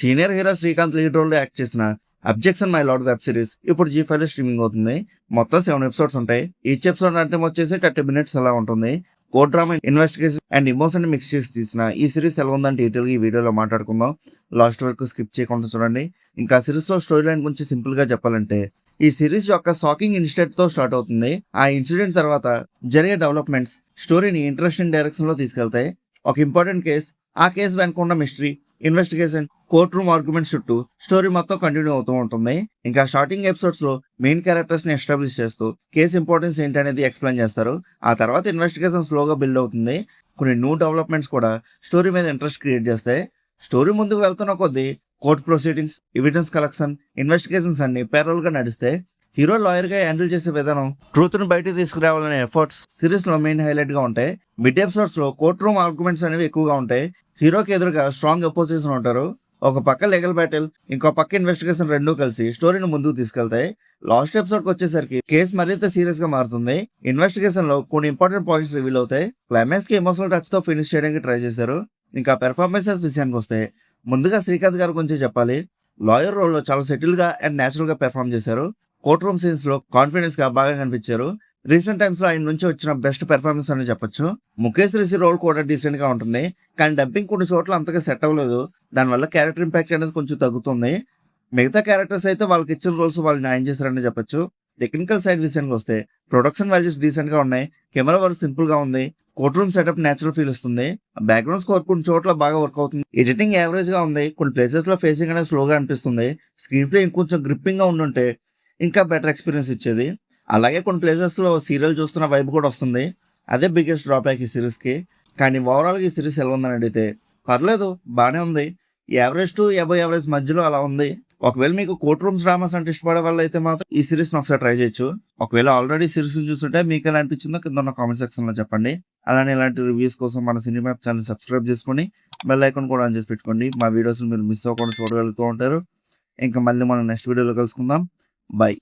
Senior hero Srikanth lead role లో act చేసిన objection my lord web series ఇప్పుడు G5 లో స్ట్రీమింగ్ అవుతుంది. మొత్తం 7 ఎపిసోడ్స్ ఉంటాయి. ఈచ్ ఎపిసోడ్ అంటే వచ్చేసి 30 మినిట్స్ అలా ఉంటుంది. Court drama, investigation and emotion mix చేసి తీసిన ఈ సిరీస్ ఎలా ఉందని డీటెయిల్ గా ఈ వీడియోలో మాట్లాడుకుందాం. లాస్ట్ వరకు స్కిప్ చేయకుండా చూడండి. ఇంకా సిరీస్ లో స్టోరీ లైన్ గురించి సింపుల్ గా చెప్పాలంటే, ఈ సిరీస్ యొక్క షాకింగ్ ఇన్సిడెంట్ తో స్టార్ట్ అవుతుంది. ఆ ఇన్సిడెంట్ తర్వాత జరిగే డెవలప్మెంట్స్ స్టోరీని ఇంట్రెస్టింగ్ డైరెక్షన్ లో తీసుకెళ్తాయి. ఒక ఇంపార్టెంట్ కేస్, ఆ కేసు వెనుక ఉన్న mystery, investigation, court room arguments చుట్టూ స్టోరీ మొత్తం కంటిన్యూ అవుతూ ఉంటుంది. ఇంకా స్టార్టింగ్ ఎపిసోడ్స్ లో మెయిన్ క్యారెక్టర్స్ ని ఎస్టాబ్లిష్ చేస్తూ కేసు ఇంపార్టెన్స్ ఏంటనేది ఎక్స్ప్లెయిన్ చేస్తారు. ఆ తర్వాత ఇన్వెస్టిగేషన్ స్లోగా బిల్డ్ అవుతుంది. కొన్ని న్యూ డెవలప్మెంట్స్ కూడా స్టోరీ మీద ఇంట్రెస్ట్ క్రియేట్ చేస్తాయి. స్టోరీ ముందుకు వెళ్తున్న కొద్దీ court proceedings, evidence collection, investigations అన్ని పేరల్ గా నడిస్తే హీరో లాయర్ గా హ్యాండిల్ చేసే విధానం, ట్రూత్ ను బయటకు తీసుకురావాలనే ఎఫర్ట్స్ సిరీస్ లో మెయిన్ హైలైట్ గా ఉంటాయి. మిడ్ ఎపిసోడ్స్ లో కోర్ట్ రూమ్ ఆర్గ్యుమెంట్స్ అనేవి ఎక్కువగా ఉంటాయి. హీరోకి ఎదురుగా స్ట్రాంగ్ అపోజిషన్ ఉంటారు. ఒక పక్క లీగల్ బ్యాటిల్, ఇంకో పక్క ఇన్వెస్టిగేషన్ రెండూ కలిసి స్టోరీని ముందుకు తీసుకెళ్తాయి. లాస్ట్ ఎపిసోడ్ కి వచ్చేసరికి కేసు మరింత సీరియస్ గా మారుతుంది. ఇన్వెస్టిగేషన్ లో కొన్ని ఇంపార్టెంట్ పాయింట్స్ రివీల్ అవుతాయి. క్లైమాక్స్ కి ఎమోషనల్ టచ్ తో ఫినిష్ చేయడానికి ట్రై చేశారు. ఇంకా పెర్ఫార్మెన్సెస్ విషయానికి వస్తే, ముందుగా శ్రీకాంత్ గారి గురించి చెప్పాలి. లాయర్ రోల్ లో చాలా సెటిల్ గా అండ్ నేచురల్ గా పెర్ఫార్మ్ చేశారు. కోర్ట్ రూమ్ సీన్స్ లో కాన్ఫిడెన్స్ గా బాగా కనిపించారు. రీసెంట్ టైమ్స్ లో ఆయన నుంచి వచ్చిన బెస్ట్ పెర్ఫార్మెన్స్ అని చెప్పొచ్చు. ముఖేష్ రిషి రోల్ కూడా డీసెంట్ గా ఉంటుంది, కానీ డబ్బింగ్ కొన్ని చోట్ల అంతగా సెట్ అవ్వలేదు. దానివల్ల క్యారెక్టర్ ఇంపాక్ట్ అనేది కొంచెం తగ్గుతుంది. మిగతా క్యారెక్టర్స్ అయితే వాళ్ళకి ఇచ్చిన రోల్స్ వాళ్ళు న్యాయం చేశారని చెప్పొచ్చు. టెక్నికల్ సైడ్ విషయానికి వస్తే ప్రొడక్షన్ వాల్యూస్ డీసెంట్ గా ఉన్నాయి. కెమెరా వర్క్ సింపుల్ గా ఉంది. Court room setup natural feel ఇస్తుంది. బ్యాక్గ్రౌండ్ స్కోర్ కొన్ని చోట్ల బాగా వర్క్ అవుతుంది. ఎడిటింగ్ యావరేజ్ గా ఉంది. కొన్ని ప్లేసెస్ లో ఫేసింగ్ అనేది స్లోగా అనిపిస్తుంది. స్క్రీన్ ప్లే ఇంకొంచెం గ్రిప్పింగ్ గా ఉండుంటే ఇంకా బెటర్ ఎక్స్పీరియన్స్ ఇచ్చేది. అలాగే కొన్ని ప్లేసెస్ లో సీరియల్ చూస్తున్న వైబ్ కూడా వస్తుంది. అదే బిగ్గెస్ట్ డ్రాబ్యాక్ ఈ సిరీస్ కి. కానీ ఓవరాల్ గా ఈ సిరీస్ ఎలా ఉందని అడిగితే పర్లేదు, బానే ఉంది. యావరేజ్ టు అబవ్ యావరేజ్ మధ్యలో అలా ఉంది. ఒకవేళ మీకు కోర్ట్ రూమ్స్ డ్రామాస్ అంటే ఇష్టపడే వాళ్ళు అయితే మాత్రం ఈ సిరీస్ ని ఒకసారి ట్రై చేయొచ్చు. ఒకవేళ ఆల్రెడీ సిరీస్ చూస్తుంటే మీకు ఎలా అనిపించిందో కింద ఉన్న కామెంట్ సెక్షన్ లో చెప్పండి. అలానే ఇలాంటి రివ్యూస్ కోసం మన సినిమా ఛానల్ సబ్స్క్రైబ్ చేసుకొని బెల్ ఐకాన్ కూడా ఆన్ చేసి పెట్టుకోండి. మా వీడియోస్ మీరు మిస్ అవ్వకుండా చూడగలుగుతూ ఉంటారు. ఇంకా మళ్ళీ మనం నెక్స్ట్ వీడియోలో కలుసుకుందాం. బై.